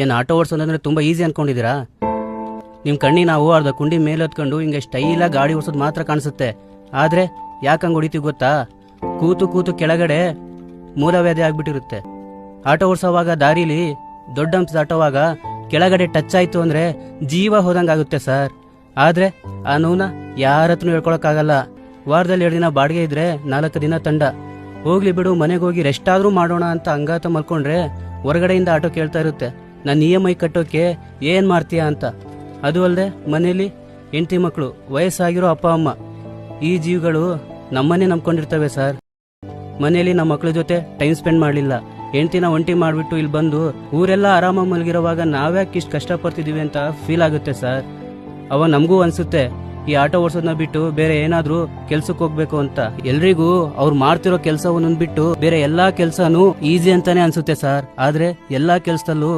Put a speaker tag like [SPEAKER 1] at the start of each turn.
[SPEAKER 1] ಏನು ಆಟೋ ಓಡಿಸೋದಂದ್ರೆ ತುಂಬ ಈಸಿ ಅನ್ಕೊಂಡಿದ್ದೀರಾ? ನಿಮ್ಮ ಕಣ್ಣಿಗೆ ನಾವು ಅರ್ಧ ಕುಂಡಿ ಮೇಲೆ ಹೊತ್ಕೊಂಡು ಹಿಂಗೆ ಸ್ಟೈಲಾಗಿ ಗಾಡಿ ಓಡಿಸೋದು ಮಾತ್ರ ಕಾಣಿಸುತ್ತೆ. ಆದರೆ ಯಾಕೆ ಹಂಗೆ ಹೊಡಿತೀವಿ ಗೊತ್ತಾ? ಕೂತು ಕೂತು ಕೆಳಗಡೆ ಮೂಲವ್ಯಾಧಿ ಆಗ್ಬಿಟ್ಟಿರುತ್ತೆ. ಆಟೋ ಓಡಿಸೋವಾಗ ದಾರಿಲಿ ದೊಡ್ಡ ಹಂಸ ದಾಟೋವಾಗ ಕೆಳಗಡೆ ಟಚ್ ಆಯಿತು ಅಂದರೆ ಜೀವ ಹೋದಂಗಾಗುತ್ತೆ ಸರ್. ಆದರೆ ಆ ನೋವನ್ನ ಯಾರ ಹತ್ರನೂ ಹೇಳ್ಕೊಳಕ್ಕಾಗಲ್ಲ. ವಾರದಲ್ಲಿ 2 ದಿನ ಬಾಡಿಗೆ ಇದ್ರೆ 4 ದಿನ ತಂಡ. ಹೋಗ್ಲಿ ಬಿಡು, ಮನೆಗೆ ಹೋಗಿ ರೆಸ್ಟ್ ಆದರೂ ಮಾಡೋಣ ಅಂತ ಅಂಗಾತ ಮಲ್ಕೊಂಡ್ರೆ ಹೊರಗಡೆಯಿಂದ ಆಟೋ ಕೇಳ್ತಾ ಇರುತ್ತೆ, ನನ್ನ EMI ಕಟ್ಟೋಕೆ ಏನು ಮಾಡ್ತೀಯಾ ಅಂತ. ಅದು ಅಲ್ಲದೆ ಮನೇಲಿ ಹೆಂಡತಿ ಮಕ್ಕಳು, ವಯಸ್ಸಾಗಿರೋ ಅಪ್ಪ ಅಮ್ಮ, ಈ ಜೀವಗಳು ನಮ್ಮನ್ನೇ ನಂಬ್ಕೊಂಡಿರ್ತವೆ ಸರ್. ಮನೇಲಿ ನಮ್ಮ ಮಕ್ಕಳ ಜೊತೆ ಟೈಮ್ ಸ್ಪೆಂಡ್ ಮಾಡಲಿಲ್ಲ, ಹೆಂಡ್ತಿನ ಒಂಟಿ ಮಾಡಿಬಿಟ್ಟು ಇಲ್ಲಿ ಬಂದು ಊರೆಲ್ಲ ಆರಾಮಾಗಿ ಮಲಗಿರೋವಾಗ ನಾವ್ಯಾಕೆ ಇಷ್ಟು ಕಷ್ಟಪಡ್ತಿದ್ದೀವಿ ಅಂತ ಫೀಲ್ ಆಗುತ್ತೆ ಸರ್. ಅವಾಗ ನಮಗೂ ಅನಿಸುತ್ತೆ ಈ ಆಟೋ ಓಡಿಸೋದನ್ನ ಬಿಟ್ಟು ಬೇರೆ ಏನಾದರೂ ಕೆಲ್ಸಕ್ಕೆ ಹೋಗ್ಬೇಕು ಅಂತ. ಎಲ್ರಿಗೂ ಅವ್ರು ಮಾಡ್ತಿರೋ ಕೆಲಸವನ್ನು ಬಿಟ್ಟು ಬೇರೆ ಎಲ್ಲಾ ಕೆಲಸನೂ ಈಸಿ ಅಂತಾನೆ ಅನ್ಸುತ್ತೆ ಸರ್. ಆದ್ರೆ ಎಲ್ಲಾ ಕೆಲಸದಲ್ಲೂ